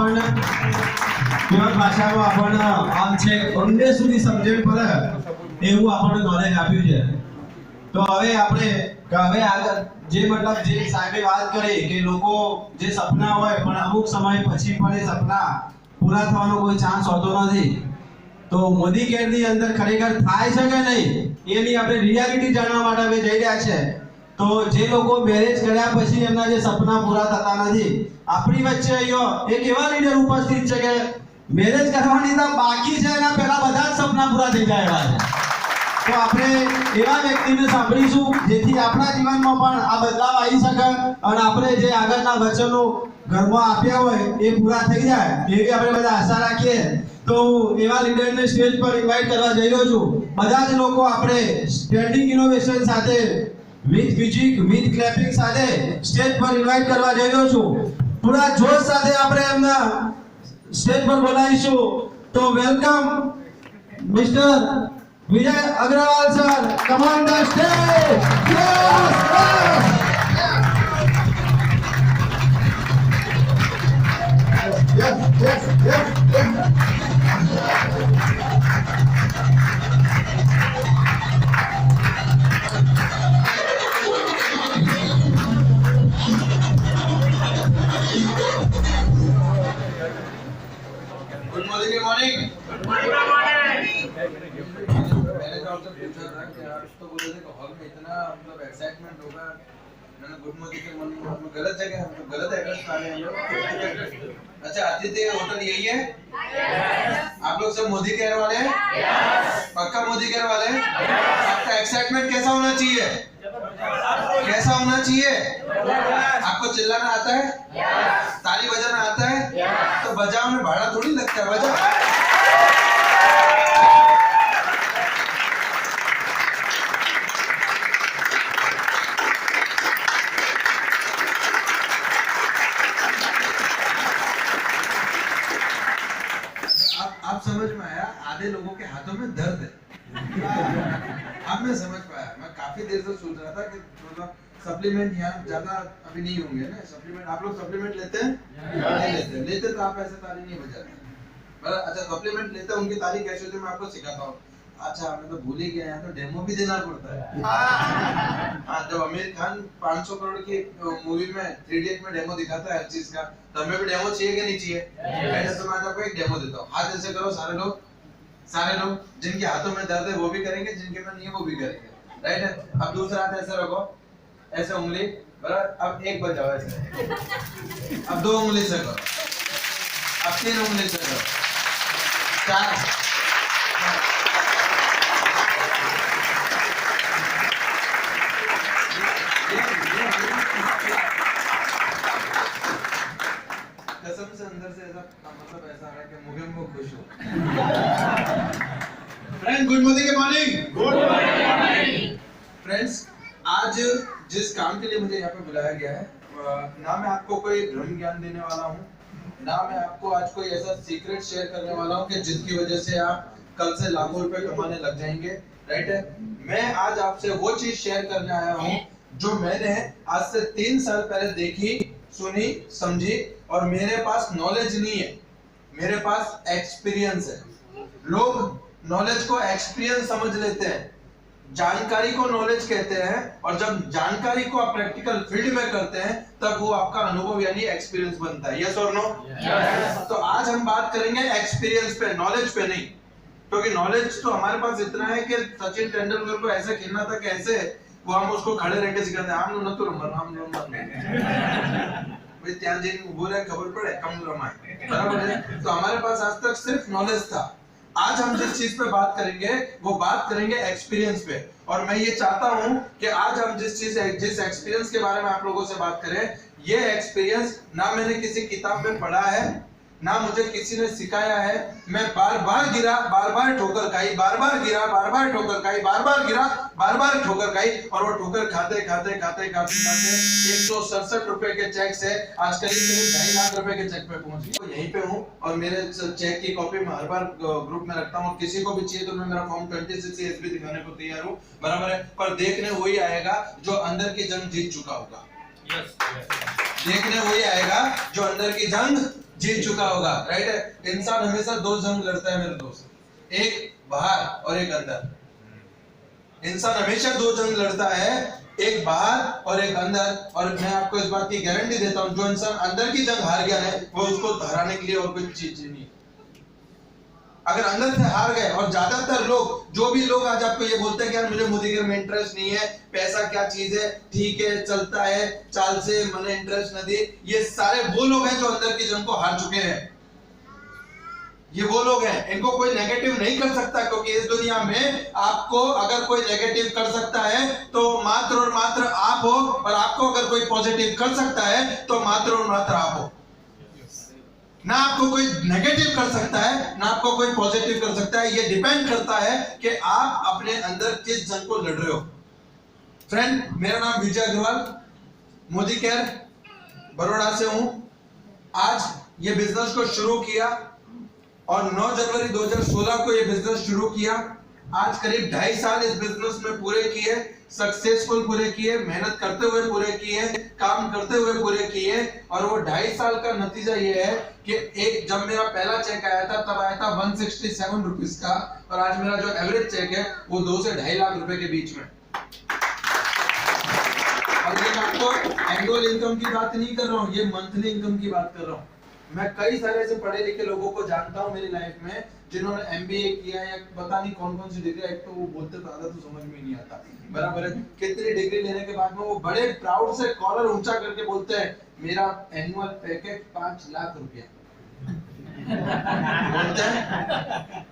આપણને પ્યોર ભાષામાં આપણને આમ છે ઊંડે સુધી સમજણ પડે એવું આપણને નોલેજ આપ્યું છે. તો હવે આપણે આગળ જે મતલબ જે સાહેબે વાત કરી કે લોકો જે સપના હોય પણ અમુક સમય પછી પણ એ સપના પૂરા થવાનો કોઈ ચાન્સ હોતો નથી. તો મોદી કેરની અંદર ખરેખર થાય છે કે નહીં એની આપણે રિયાલિટી જાણવા માટે અમે જઈ રહ્યા છે. તો જે લોકો મેરેજ કર્યા પછી એમના જે સપના પૂરા થતા નથી, આપણી વચ્ચે અહીંયા એક એવા લીડર ઉપસ્થિત છે કે મેરેજ કરવાની તો બાકી છે એના પહેલા બધા જ સપના પૂરા થઈ જાય એવા છે. તો આપણે એવા વ્યક્તિને સાંભળીશું જેથી આપણા જીવનમાં પણ આ બદલાવ આવી શકે અને આપણે જે આગળના વચનો ઘરમાં આપ્યા હોય એ પૂરા થઈ જાય એવી આપણે બધા આશા રાખીએ. તો એવા લીડરને સ્ટેજ પર ઇન્વાઇટ કરવા જઈ રહ્યો છું. બધા જ લોકો આપણે સ્ટેન્ડિંગ ઇનોવેશન સાથે વિથ મ્યુઝિક વિથ ક્લેપિંગ સાથે સ્ટેજ પર ઇન્વાઇટ કરવા જઈ રહ્યો છું. થોડા જોશ સાથે આપણે એમના સ્ટેજ પર બોલાવીશું. તો welcome mister Vijay Agarwal sir, come on the stage. Yes. Good morning. मैंने तो आपसे पूछा था कि आप तो बोले थे कि हॉल में इतना मतलब एक्साइटमेंट होगा. मैंने गुड मॉर्निंग के मन में गलत जगह मतलब गलत एड्रेस आ गए हम लोग. अच्छा, आतिथ्य होटल यही है? आप लोग सब मोदी केयर वाले हैं? पक्का मोदी केयर वाले हैं? आपका एक्साइटमेंट कैसा होना चाहिए? कैसा होना चाहिए? आपको चिल्लाना आता है? ताली बजाना आता है? तो बजाओ में भाड़ा थोड़ी लगता है, बजाओ. आप समझ में आया? आधे लोगों के हाथों में दर्द है. अब मैं समझ पाया. मैं काफी देर से सोच रहा था कि मतलब सप्लीमेंट यहाँ ज्यादा अभी नहीं होंगे ना. सप्लीमेंट आप लोग सप्लीमेंट लेते हैं? नहीं लेते. लेते तो आप ऐसे ताली नहीं बजाते. अच्छा, सप्लीमेंट लेते उनकी ताली कैसे होती है मैं आपको सिखाता हूँ. अच्छा, हमें तो भूल ही गया, यहाँ तो डेमो भी देना पड़ता है. हाँ, जब आमिर खान 500 करोड़ की मूवी में 3D में डेमो दिखाता है हर चीज का, तो हमें भी डेमो चाहिए कि नहीं चाहिए? पहले तो मैं आपको एक डेमो देता हूँ. हाथ ऐसे करो सारे लोग जिनके हाथों में दर्द है वो भी करेंगे, जिनके में नहीं है वो भी करेंगे. राइट है? अब दूसरा हाथ ऐसे रखो, ऐसे उंगली बराबर. अब एक बजाओ ऐसे. अब 2 उंगली से करो, अब 3 उंगली से करो, 4. कसम से अंदर से ऐसा मतलब ऐसा है कि मुझे वो खुश हो. Friend, good morning. फ्रेंड्स, आज जिस काम के लिए मुझे यहाँ पे बुलाया गया है, ना मैं आपको कोई ब्रह्म ज्ञान देने वाला हूँ, ना मैं आपको आज कोई ऐसा सीक्रेट शेयर करने वाला हूँ कि जिसकी वजह से आप कल से लाखों रुपए कमाने लग जाएंगे. राइट है? मैं आज आपसे वो चीज शेयर करने आया हूँ जो मैंने आज से 3 साल पहले देखी, सुनी, समझी, और मेरे पास नॉलेज नहीं है, मेरे पास एक्सपीरियंस है. लोग नॉलेज को एक्सपीरियंस समझ लेते हैं, जानकारी को नॉलेज कहते हैं, और जब जानकारी को आप प्रैक्टिकल फील्ड में करते हैं तब वो आपका अनुभव यानी एक्सपीरियंस बनता है. यस और नो? तो आज हम बात करेंगे एक्सपीरियंस पे, नॉलेज पे नहीं. क्योंकि नॉलेज तो हमारे पास इतना है कि सचिन तेंदुलकर को ऐसे खेलना था कि ऐसे वो हम उसको खड़े रह के सिखाते हैं. हम लोग तो हम लोग भाई त्यान जी उभो रहे खबर पड़े कम रमाए, बराबर है? तो हमारे पास आज तक सिर्फ नॉलेज था. आज हम जिस चीज पे बात करेंगे वो बात करेंगे एक्सपीरियंस पे. और मैं ये चाहता हूं कि आज हम जिस एक्सपीरियंस के बारे में आप लोगों से बात करें, ये एक्सपीरियंस ना मैंने किसी किताब में पढ़ा है, ना मुझे किसी ने सिखाया है. मैं बार-बार गिरा, बार-बार ठोकर खाई, बार-बार गिरा, बार-बार ठोकर खाई, बार-बार गिरा, बार-बार ठोकर खाई, और वो ठोकर खाते 167 रुपए के चेक से आज करीब 2.5 लाख रुपए के चेक पे पहुंच गई. तो यहीं पे हूँ और मेरे चेक की कॉपी मैं हर बार ग्रुप में रखता हूँ. किसी को भी चाहिए तो मैं मेरा फॉर्म 26 CSB दिखाने को तैयार हूँ, बराबर है? पर देखने वही आएगा जो अंदर की जंग जीत चुका होगा. देखने वही आएगा जो अंदर की जंग जीत चुका होगा, राइट है। इंसान हमेशा दो जंग लड़ता है मेरे दोस्त, एक बाहर और एक अंदर। इंसान हमेशा दो जंग लड़ता है, एक बाहर और एक अंदर। और मैं आपको इस बात की गारंटी देता हूं, जो इंसान अंदर की जंग हार गया है वो उसको हराने के लिए और कोई चीज नहीं। अगर अंदर से हार गए, और ज्यादातर लोग, जो भी लोग आज आपको ये बोलते हैं कि यार मुझे मोदीगिरी में इंटरेस्ट नहीं है, पैसा क्या चीज है, ठीक है चलता है, चाल से मैंने इंटरेस्ट न दे, ये सारे वो लोग हैं जो अंदर की जंग को हार चुके हैं। ये वो लोग हैं, इनको कोई नेगेटिव नहीं कर सकता, क्योंकि इस दुनिया में आपको अगर कोई नेगेटिव कर सकता है तो मात्र और मात्र आप हो, और आपको अगर कोई पॉजिटिव कर सकता है तो मात्र और मात्र आप हो। ना आपको कोई नेगेटिव कर सकता है, ना आपको कोई पॉजिटिव कर सकता है। ये डिपेंड करता है कि आप अपने अंदर किस जंग को लड़ रहे हो। फ्रेंड, मेरा नाम विजय अग्रवाल, मोदी केयर बड़ौदा से हूं। आज ये बिजनेस को शुरू किया और 9 जनवरी 2016 को ये बिजनेस शुरू किया। आज करीब 2.5 साल इस बिजनेस में पूरे किए, सक्सेसफुल पूरे किए, मेहनत करते हुए पूरे किए, काम करते हुए पूरे किए। और वो 2.5 साल का नतीजा ये है कि एक जब मेरा पहला चेक आया था तब आया था 167 रुपीस का, और आज मेरा जो एवरेज चेक है वो 2 से 2.5 लाख रुपए के बीच में। और ये मैं आपको एनुअल इनकम की बात नहीं कर रहा हूँ, ये मंथली इनकम की बात कर रहा हूँ। मैं कई सारे ऐसे पढ़े लिखे लोगों को जानता हूँ मेरी लाइफ में, जिन्होंने एमबीए किया है, पता नहीं कौन कौन सी डिग्री, एक तो वो बोलते तो आधा तो समझ में नहीं आता, बराबर है। कितनी डिग्री लेने के बाद में वो बड़े प्राउड से कॉलर ऊंचा करके बोलते हैं मेरा एनुअल पैकेज 5 लाख रुपया।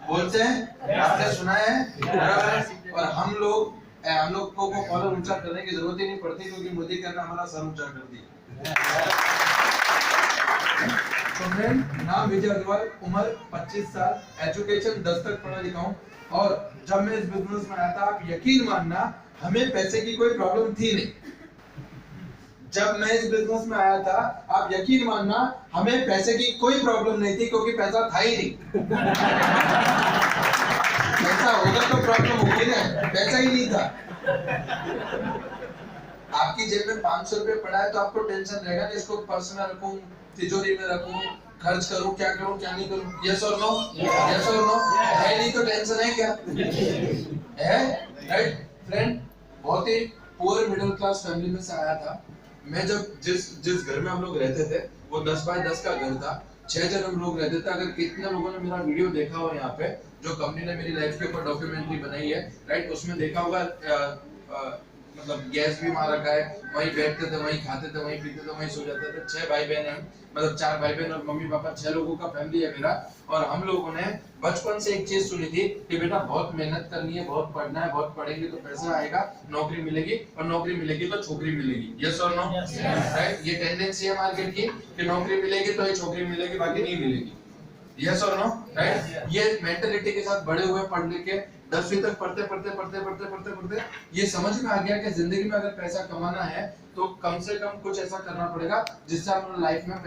बोलते हैं, आपने सुना है, बराबर है। और हम लोग को कॉलर ऊंचा करने की जरूरत ही नहीं पड़ती, क्योंकि मोदी कहना हमारा सर ऊंचा कर दिया। तो फ्रेंड, नाम विजय अग्रवाल, उम्र 25 साल, एजुकेशन 10 तक पढ़ा लिखा हूं। और जब मैं इस बिजनेस में आया था, आप यकीन मानना, हमें पैसे की कोई प्रॉब्लम थी नहीं। जब मैं इस बिजनेस में आया था, आप यकीन मानना, हमें पैसे की कोई प्रॉब्लम नहीं थी, क्योंकि पैसा था ही नहीं। पैसा होगा तो प्रॉब्लम होगी ना, पैसा ही नहीं था। आपकी जेब में 500 रुपए पड़ा है तो आपको टेंशन रहेगा कि इसको पर्स में रखूं, तिजोरी में रखूं, खर्च करूं, क्या करूं क्या नहीं करूं। यस और नो? यस और नो? है नहीं तो टेंशन है क्या? है, राइट। फ्रेंड, बहुत ही पुअर मिडिल क्लास फैमिली में से आया था मैं। जब जिस घर में हम लोग रहते थे वो 10 बाय 10 का घर था, 6 जन हम लोग रहते थे। अगर कितने लोगों ने मेरा वीडियो देखा हो यहाँ पे, जो कंपनी ने मेरी लाइफ के ऊपर डॉक्यूमेंट्री बनाई है, राइट, उसमें देखा होगा मतलब गैस भी वहां रखा है, वहीं बैठते थे, वहीं खाते थे, वहीं पीते थे, वहीं सो जाते थे। 6 भाई बहन हैं, मतलब 4 भाई बहन और मम्मी पापा, 6 लोगों का फैमिली है मेरा। और हम लोगों ने बचपन से एक चीज सुनी थी कि बेटा बहुत मेहनत करनी है, बहुत पढ़ना है, बहुत पढ़ेंगे तो पैसा आएगा, नौकरी मिलेगी, और नौकरी मिलेगी तो छोकरी मिलेगी। यस और नो? राइट। ये टेंडेंसी है मार्केट की कि नौकरी मिलेगी तो ही छोकरी मिलेगी, बाकी नहीं मिलेगी। यस और नो? राइट। ये मेंटालिटी के साथ बड़े हुए, पढ़ लिख के 10वीं तक पढ़ते ये समझ में आ गया कि जिंदगी में अगर पैसा कमाना है तो कम से कम कुछ ऐसा करना पड़ेगा जिससे हम लाइफ में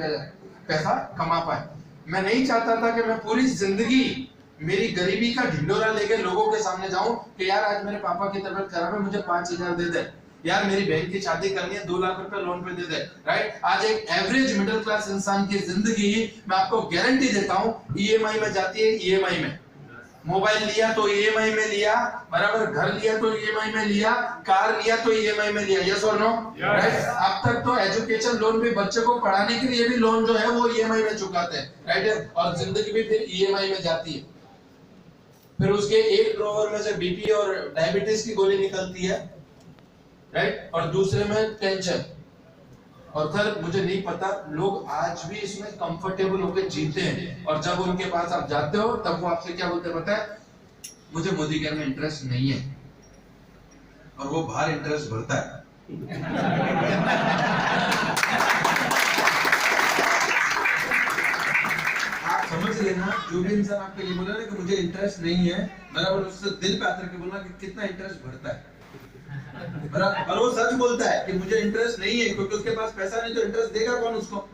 पैसा कमा पाए। मैं नहीं चाहता था कि मैं पूरी जिंदगी मेरी गरीबी का ढिंडोरा लेके लोगों के सामने जाऊं कि यार आज मेरे पापा की तबीयत खराब है, मुझे 5000 दे दे, यार मेरी बहन की शादी करनी है, 2 लाख रुपए लोन पे दे दे। राइट। आज एक एवरेज मिडिल क्लास इंसान की जिंदगी, मैं आपको गारंटी देता हूं, ईएमआई में जाती है। ईएमआई में मोबाइल लिया तो ईएमआई में लिया, बराबर, घर लिया तो ईएमआई में लिया, कार लिया तो ईएमआई में लिया। यस और नो? राइट। अब तक तो एजुकेशन लोन भी, बच्चे को पढ़ाने के लिए भी लोन जो है वो ईएमआई में चुकाते हैं, राइट। और जिंदगी भी फिर ईएमआई में जाती है। फिर उसके एक ड्रॉवर में से बीपी और डायबिटीज की गोली निकलती है, राइट, और दूसरे में टेंशन। और सर मुझे नहीं पता, लोग आज भी इसमें कंफर्टेबल होकर जीते हैं, और जब उनके पास आप जाते हो तब वो आपसे क्या बोलते हैं पता है? मुझे मोदी केयर में इंटरेस्ट नहीं है, और वो बाहर इंटरेस्ट भरता है। आप समझ लेना, जो भी इंसान आपको ये बोला ना कि मुझे इंटरेस्ट नहीं है, बराबर उससे दिल पे आकर के बोलना कि कितना इंटरेस्ट भरता है, बराबर। और वो सच बोलता है कि मुझे इंटरेस्ट नहीं है, क्योंकि उसके पास पैसा नहीं तो इंटरेस्ट देगा कौन उसको?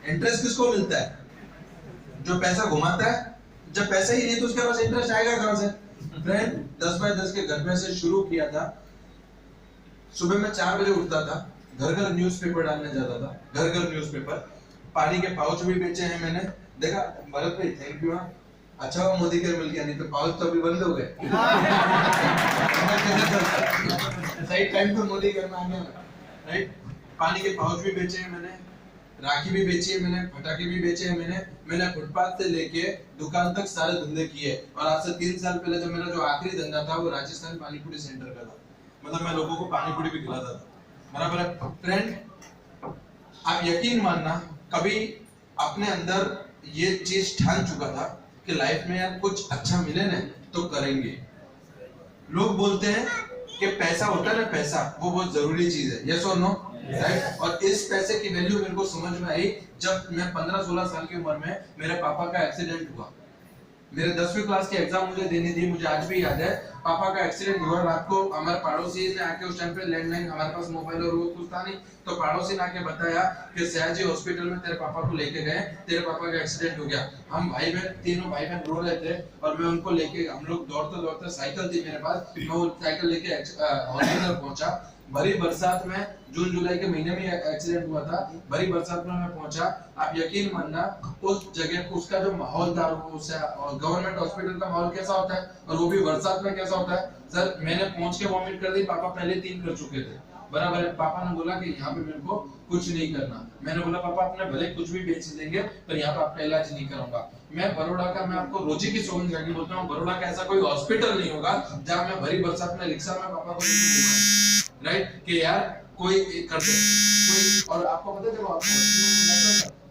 इंटरेस्ट किसको मिलता है? जो पैसा घुमाता है। जब पैसा ही नहीं तो उसके पास इंटरेस्ट आएगा कहां से? फ्रेंड, 10 बाय 10 के घर में से शुरू किया था। सुबह में 4 बजे उठता था, घर घर न्यूज़पेपर डालने जाता था, घर घर न्यूज़पेपर। पानी के पाउच भी बेचे हैं मैंने। देखा भरत भाई, थैंक यू। अच्छा हुआ मोदी केयर मिल गया, नहीं तो पाउच तो अभी बंद हो गए। सही टाइम पे मोदी केयर में आ गया, राइट। पानी के पाउच भी बेचे हैं मैंने, राखी भी बेची है मैंने, पटाखे भी बेचे हैं मैंने फुटपाथ से लेके दुकान तक सारे धंधे किए। और आज से 3 साल पहले जो मेरा जो आखिरी धंधा था वो राजस्थान पानीपुरी सेंटर का था। मतलब मैं लोगों को पानीपुरी भी खिलाता था, बराबर है। फ्रेंड, आप यकीन मानना, कभी अपने अंदर ये चीज ठान चुका था कि लाइफ में यार कुछ अच्छा मिले ना तो करेंगे। लोग बोलते हैं कि पैसा होता है ना, पैसा वो बहुत जरूरी चीज है, यस और नो, राइट। और इस पैसे की वैल्यू मेरे को समझ में आई जब मैं 15-16 साल की उम्र में मेरे पापा का एक्सीडेंट हुआ। मेरे 10वीं क्लास की एग्जाम मुझे देनी थी, मुझे आज भी याद है। पापा का एक्सीडेंट हुआ, रात को हमारे पड़ोसी ने आके, उस टाइम पे लैंडलाइन, हमारे पास मोबाइल और वो कुछ था नहीं, तो पड़ोसी ने आके बताया कि सयाजी हॉस्पिटल में तेरे पापा को लेके गए, तेरे पापा का एक्सीडेंट हो गया। हम भाई बहन, तीनों भाई बहन रो रहे थे और मैं उनको लेके, हम लोग दौड़ते दौड़ते, साइकिल थी मेरे पास, मैं वो साइकिल लेके हॉस्पिटल पहुंचा। भरी बरसात में, जून जुलाई के महीने में एक्सीडेंट हुआ था, भरी बरसात में मैं पहुंचा। आप यकीन मानना, उस जगह उसका जो माहौल था, और गवर्नमेंट हॉस्पिटल का माहौल कैसा होता है, और वो भी बरसात में कैसा होता है। सर मैंने पहुंच के वॉमिट कर दी, पापा पहले 3 कर चुके थे, बराबर है। पापा ने बोला कि यहाँ पे मेरे को कुछ नहीं करना। मैंने बोला पापा अपने भले कुछ भी बेच देंगे पर यहाँ पे आपका इलाज नहीं करूंगा। मैं बड़ौदा का, मैं आपको रोजी की सौगंध खाके बोलता हूँ, बड़ौदा का ऐसा कोई हॉस्पिटल नहीं होगा जहाँ मैं भरी बरसात में रिक्शा में पापा को लेकर, राइट, कि यार कोई कर दे कोई। और आपको पता है जब आप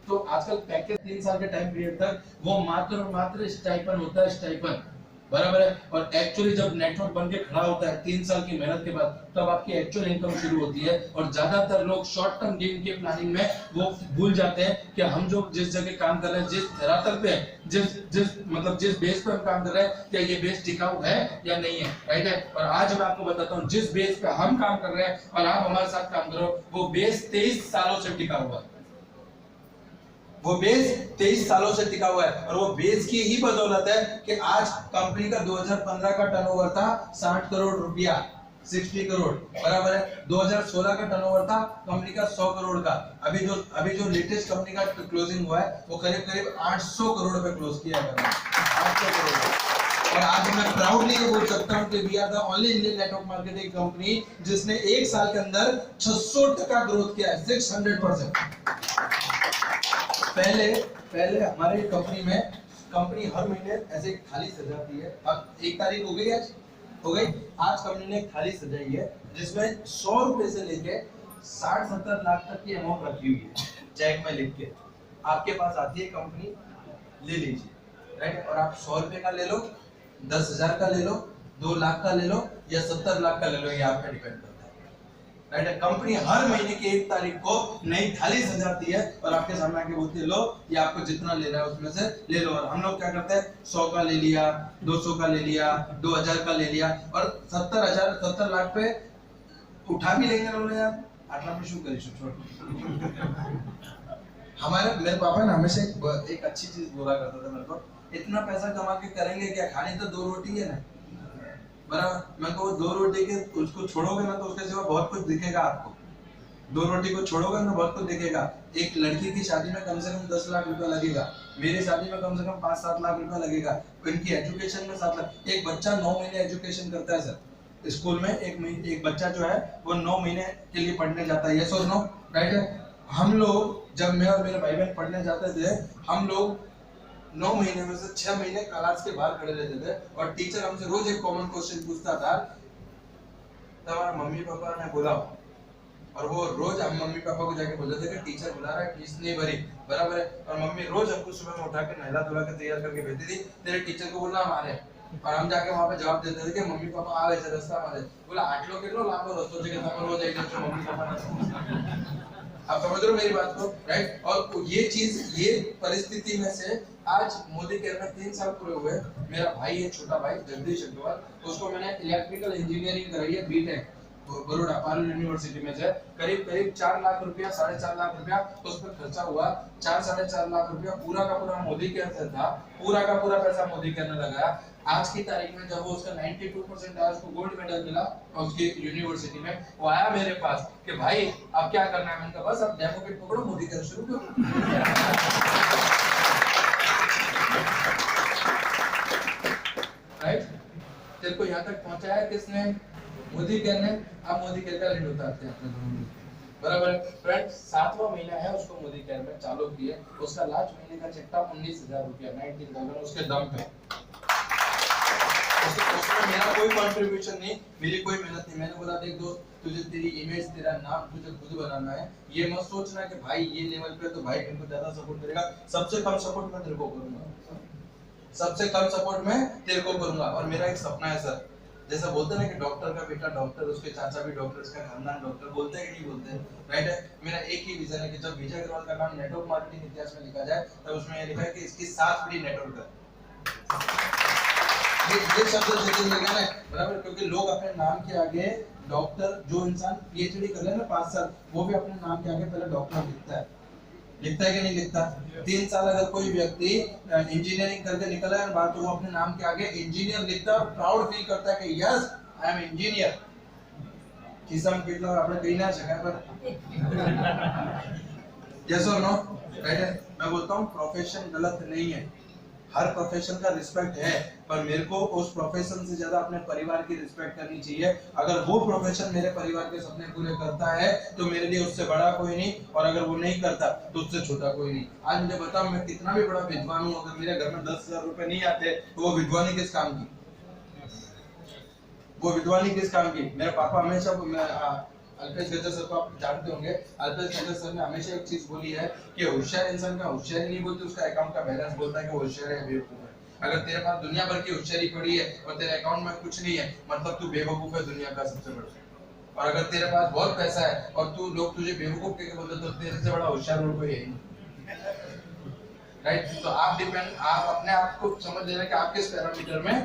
तो आजकल पैकेज 3 साल के टाइम पीरियड तक वो मात्र स्टाइपेंड होता है, स्टाइपेंड, बराबर है। और एक्चुअली जब नेटवर्क बन के खड़ा होता है 3 साल की मेहनत के बाद, तब आपकी एक्चुअल इनकम शुरू होती है। और ज्यादातर लोग शॉर्ट टर्म गेन के प्लानिंग में वो भूल जाते हैं कि हम जो जिस जगह काम कर रहे हैं, जिस धरातल पे, जिस बेस पे हम काम कर रहे हैं, क्या ये बेस टिकाऊ है या नहीं है, राइट है। और आज मैं आपको बताता हूँ, जिस बेस पे हम काम कर रहे हैं और आप हमारे साथ काम करो, वो बेस 23 सालों से टिका हुआ है। वो बेस 23 सालों से टिका हुआ है। और वो बेस की ही बदौलत है कि आज कंपनी का 2015 का टर्नओवर था 60 करोड़ रुपया, 60 करोड़, बराबर है। 2016 का टर्नओवर था कंपनी का 100 करोड़ का। अभी जो लेटेस्ट कंपनी का क्लोजिंग हुआ है वो करीब 800 करोड़ पे क्लोज किया है, 800 करोड़। और आज मैं प्राउडली ये बोल सकता हूं कि we are the only Indian network marketing company जिसने 1 साल के अंदर 600% ग्रोथ किया है, 600%। पहले हमारे कंपनी में, कंपनी हर महीने ऐसे थाली सजाती है। अब 1 तारीख हो गई, आज हो गई। आज कंपनी ने एक थाली सजाई है जिसमें 100 रुपए से लेके 60-70 लाख तक की अमाउंट रखी हुई है, चेक में लिख के। आपके पास आती है कंपनी, ले लीजिए, राइट। और आप 100 रुपए का ले लो, 10,000 का ले लो, 2 लाख का ले लो या 70 लाख का ले लो, ये आप पे डिपेंड करता है, राइट। कंपनी हर महीने की 1 तारीख को नई थाली सजाती है और आपके सामने आके बोलती है लो ये आपको जितना लेना है उसमें से ले लो। और हम लोग क्या करते हैं, 100 का ले लिया, 200 का ले लिया, 2000 का ले लिया, और 70 लाख पे उठा भी लेंगे लोग यार। आटला में शुरू करी छोड़। मेरे पापा ने हमेशा एक अच्छी चीज बोला करता था मेरे को, इतना पैसा कमा के करेंगे क्या, खानी तो 2 रोटी है ना, बराबर। मैं को 2 रोटी के उसको छोड़ोगे ना तो उसके सिवा बहुत कुछ दिखेगा आपको। 2 रोटी को छोड़ोगे ना बहुत कुछ दिखेगा। एक लड़की की शादी में कम से कम 10 लाख रुपया लगेगा, मेरी शादी में कम से कम 5-7 लाख रुपया लगेगा, इनकी एजुकेशन में 7 लाख। एक बच्चा 9 महीने एजुकेशन करता है सर स्कूल में, एक बच्चा जो है वो 9 महीने के लिए पढ़ने जाता है, यस और नो, राइट है। हम लोग, जब मैं और मेरे भाई बहन पढ़ने जाते थे, हम लोग 9 महीने में से 6 महीने क्लास के बाहर खड़े रहते थे और टीचर हमसे रोज एक कॉमन क्वेश्चन पूछता था, तुम्हारे मम्मी पापा ने बुलाओ। और वो रोज हम मम्मी पापा को जाके बोलते थे कि टीचर बुला रहा है, फीस नहीं भरी, बराबर है। और मम्मी रोज हमको सुबह में उठा के नहला धुला के तैयार करके भेजती थी, तेरे टीचर को बोलना हमारे। और हम जाके वहां पे जवाब देते थे कि मम्मी पापा आ गए रास्ता हमारे। बोला 8 लोग कितनो लांबो रस्तो છે કે તમે રોજ એક જ मम्मी पापा ने। आप समझ रहे हो मेरी बात को, राइट। और ये परिस्थिति में से आज मोदी केयर में 3 साल पूरे हुए। मेरा भाई है, छोटा भाई जगदीश अग्रवाल, उसको मैंने इलेक्ट्रिकल इंजीनियरिंग कराई है, बीटेक बड़ौदा पारुल यूनिवर्सिटी में से। करीब 4 लाख रुपया, 4.5 लाख रुपया उस पर खर्चा हुआ। 4-4.5 लाख रुपया पूरा का पूरा मोदी केयर से था, पूरा का पूरा पैसा मोदी केयर ने लगाया। आज की तारीख में जब वो उसका 92% आया, उसको गोल्ड मेडल मिला और उसकी यूनिवर्सिटी में, वो आया मेरे पास कि भाई अब क्या करना है। मैंने कहा बस अब डेमो किट पकड़ो, मोदी कर शुरू करो। राइट, तेरे को यहाँ तक पहुंचाया किसने? मोदी केयर ने। अब मोदी केयर का लीड उतारते हैं अपने दोनों में, बराबर है फ्रेंड। 7वां महीना है उसको मोदी केयर में चालू किया, उसका लास्ट महीने का चट्टा 19,000 रुपया, 19,000 उसके दम पे। उसमें मेरा कोई कंट्रीब्यूशन नहीं, मेरी कोई मेहनत नहीं। मैंने बोला देख दोस्त, तुझे तेरी इमेज, तेरा नाम तुझे खुद बनाना है। ये मत सोचना कि भाई ये लेवल पे तो भाई मेरे को ज्यादा सपोर्ट करेगा। सबसे कम सपोर्ट मैं तेरे को करूंगा, सबसे कम सपोर्ट मैं तेरे को करूंगा। और मेरा एक सपना है सर, जैसा बोलते हैं ना कि डॉक्टर का बेटा डॉक्टर, उसके चाचा भी डॉक्टर, उसका खानदान डॉक्टर, बोलते हैं कि नहीं बोलते हैं? राइट है। मेरा एक ही विजन है कि जब विजय अग्रवाल का नाम नेटवर्क मार्केटिंग इतिहास में लिखा जाए, तब उसमें ये लिखा है कि इसकी 7 पीढ़ी नेटवर्क है। ये शब्द जिक्र लगा ना, बराबर, क्योंकि लोग अपने नाम के आगे डॉक्टर, जो इंसान पीएचडी कर ले ना 5 साल, वो भी अपने नाम के आगे पहले डॉक्टर लिखता है। लिखता है कि नहीं लिखता? 3 साल अगर कोई व्यक्ति इंजीनियरिंग करके निकला है बात, तो वो अपने नाम के आगे इंजीनियर लिखता है और प्राउड फील करता है कि यस आई एम इंजीनियर। किसम कितना आपने कहीं ना सका पर यस और नो, राइट है। मैं बोलता हूँ प्रोफेशन गलत नहीं है, हर प्रोफेशन का रिस्पेक्ट है, पर मेरे को उस प्रोफेशन से ज्यादा अपने परिवार की रिस्पेक्ट करनी चाहिए। अगर वो प्रोफेशन मेरे परिवार के सपने पूरे करता है तो मेरे लिए उससे बड़ा कोई नहीं, और अगर वो नहीं करता तो उससे छोटा कोई नहीं। आज मुझे बताओ, मैं कितना भी बड़ा विद्वान हूँ, अगर मेरे घर में 10,000 रुपए नहीं आते तो वो विद्वानी किस काम की? वो विद्वानी किस काम की? मेरे पापा हमेशा, अल्पेश गजर सर को आप जानते होंगे, अल्पेश गजर सर ने हमेशा एक चीज बोली है कि होशियार इंसान का होशियारी नहीं बोलते, उसका अकाउंट का बैलेंस बोलता है कि होशियार है बेवकूफ है। अगर तेरे पास दुनिया भर की होशियारी पड़ी है और तेरे अकाउंट में कुछ नहीं है, मतलब तू बेवकूफ है दुनिया का सबसे बड़ा। और अगर तेरे पास बहुत पैसा है और तू लोग तुझे बेवकूफ कहकर बोलते, तो तेरे से बड़ा होशियार और कोई है नहीं। राइट, तो आप डिपेंड, आप अपने आप को समझ लेना कि आप किस पैरामीटर में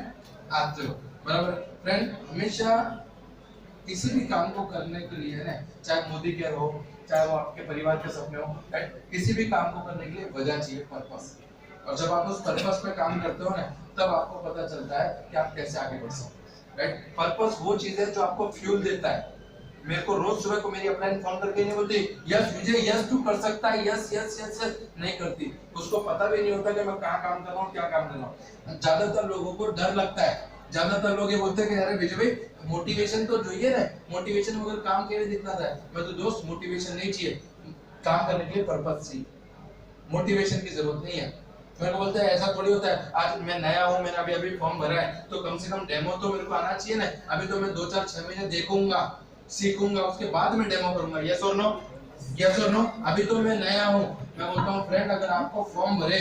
आते हो, बराबर फ्रेंड। हमेशा किसी भी काम को करने के लिए ना, चाहे मोदी केयर हो, चाहे वो आपके परिवार के सपने हो, राइट, किसी भी काम को करने के लिए वजह चाहिए, पर्पस। और जब आप उस पर्पस पे काम करते हो ना, तब आपको पता चलता है कि आप कैसे आगे बढ़ सकते, राइट। पर्पस वो चीज है जो आपको फ्यूल देता है। मेरे को रोज सुबह को मेरी अपलाइन फोन करके नहीं बोलती यस विजय, यस तू कर सकता है, यस यस यस यस, नहीं करती। उसको पता भी नहीं होता कि मैं कहाँ काम कर रहा हूँ, क्या काम कर रहा हूँ। ज्यादातर लोगों को डर लगता है, ज्यादातर लोग ये बोलते हैं कि अरे विजय भाई मोटिवेशन तो चाहिए ना, मोटिवेशन वगैरह काम के लिए दिखना था। मैं तो दोस्त मोटिवेशन नहीं चाहिए, काम करने के लिए पर्पस चाहिए, मोटिवेशन की जरूरत नहीं है। मेरे को बोलते हैं ऐसा थोड़ी होता है, आज मैं नया हूँ, मैंने अभी फॉर्म भरा है, तो कम से कम डेमो तो मेरे को आना चाहिए ना। अभी तो मैं 2-4-6 महीने देखूंगा, सीखूंगा, उसके बाद मैं डेमो करूंगा। यस और नो, यस और नो। अभी तो मैं नया हूँ। मैं बोलता हूँ फ्रेंड, अगर आपको फॉर्म भरे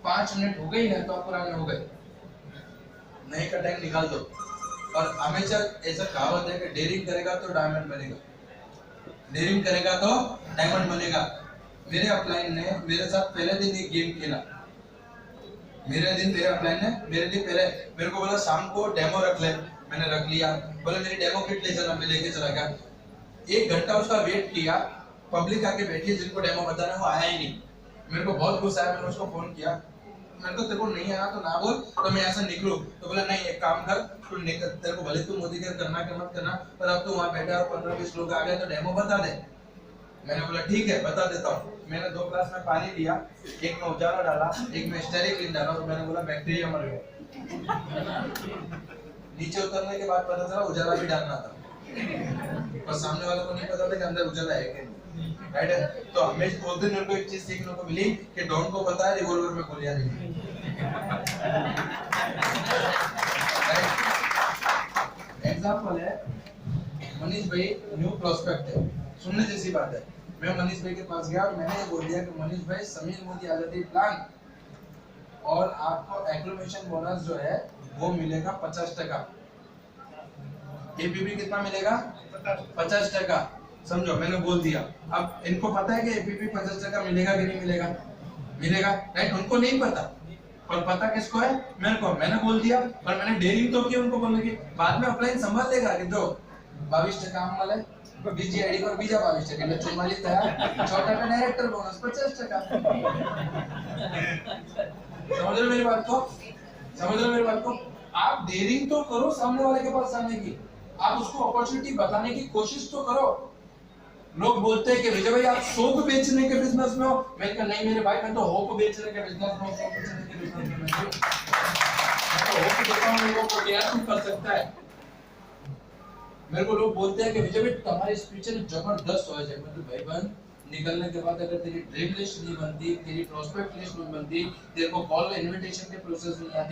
5 मिनट हो गई ना तो आप पुराने हो गए, नहीं का टाइम निकाल दो। और हमेशा ऐसा कहावत है कि डेयरिंग करेगा तो डायमंड बनेगा, डेयरिंग करेगा तो डायमंड बनेगा। मेरे अपलाइन ने मेरे साथ पहले दिन एक गेम खेला, मेरे अपलाइन ने मेरे लिए पहले मेरे को बोला शाम को डेमो रख ले, मैंने रख लिया। बोले मेरी डेमो किट ले चला, मैं लेके चला गया। 1 घंटा उसका वेट किया, पब्लिक आके बैठी है जिनको डेमो बताना, वो आया ही नहीं। मेरे को बहुत गुस्सा आया, मैंने उसको फोन किया, मैंने कहा तेरे को नहीं आया तो ना बोल, तो मैं ऐसा निकलूं। तो बोला नहीं, एक काम कर, तू निकल, तेरे को भले तू मोदी केयर करना कि मत करना, पर अब तो वहां बैठा और 15-20 लोग आ गए तो डेमो बता दे। मैंने बोला ठीक है बता देता हूँ। मैंने 2 ग्लास में पानी लिया, एक में उजाला डाला, एक में स्टेरिक डाला, और मैंने बोला बैक्टीरिया मर गया। नीचे उतरने के बाद पता चला उजाला भी डालना था, पर सामने वाले को नहीं पता था कि अंदर उजाला है कि नहीं, राइट है। तो हमेशा उस दिन उनको एक चीज सीखने को मिली कि डॉन को पता है रिवॉल्वर में गोलियां नहीं। एग्जांपल है मनीष भाई, न्यू प्रोस्पेक्ट है, सुनने जैसी बात है। मैं मनीष भाई के पास गया और मैंने ये बोल दिया कि मनीष भाई समीर मोदी आजादी प्लान और आपको एक्लमेशन बोनस जो है वो मिलेगा 50%। एपीपी कितना मिलेगा? 50%। समझो, मैंने बोल दिया। अब इनको पता है कि एपीपी 50% मिलेगा कि नहीं मिलेगा? मिलेगा, राइट। उनको नहीं पता, पर पता किसको है? मेरे को। मैंने बोल दिया, पर मैंने डेयरिंग तो की उनको बोलने की। बाद में अपलाइन संभाल लेगा कि जो 22% काम वाला है, बीजी आईडी पर बीजा 22% એટલે 44 થયા, 6% डायरेक्टर बोनस 50%। समझ रहे मेरी बात को? समझ रहे मेरी बात को? आप डेयरिंग तो करो सामने वाले के पास जाने की, आप उसको अपॉर्चुनिटी बताने की कोशिश तो करो। लोग बोलते हैं कि विजय भाई आप सोप बेचने के बिजनेस में हो, मैं कहा नहीं मेरे भाई मैं तो होप बेचने के बिजनेस में हूं, सोप बेचने के बिजनेस में नहीं हूं। मैं तो होप देता हूं लोगों को कि यार तू कर सकता है। मेरे को लोग बोलते हैं कि विजय भाई तुम्हारी स्पीच जबरदस्त हो जाए, मतलब भाई बहन निकलने के बाद अगर तेरी ड्रीम लिस्ट नहीं बनती, तेरी प्रोस्पेक्ट लिस्ट नहीं बनती, तेरे को कॉल इनविटेशन के प्रोसेस नहीं आती,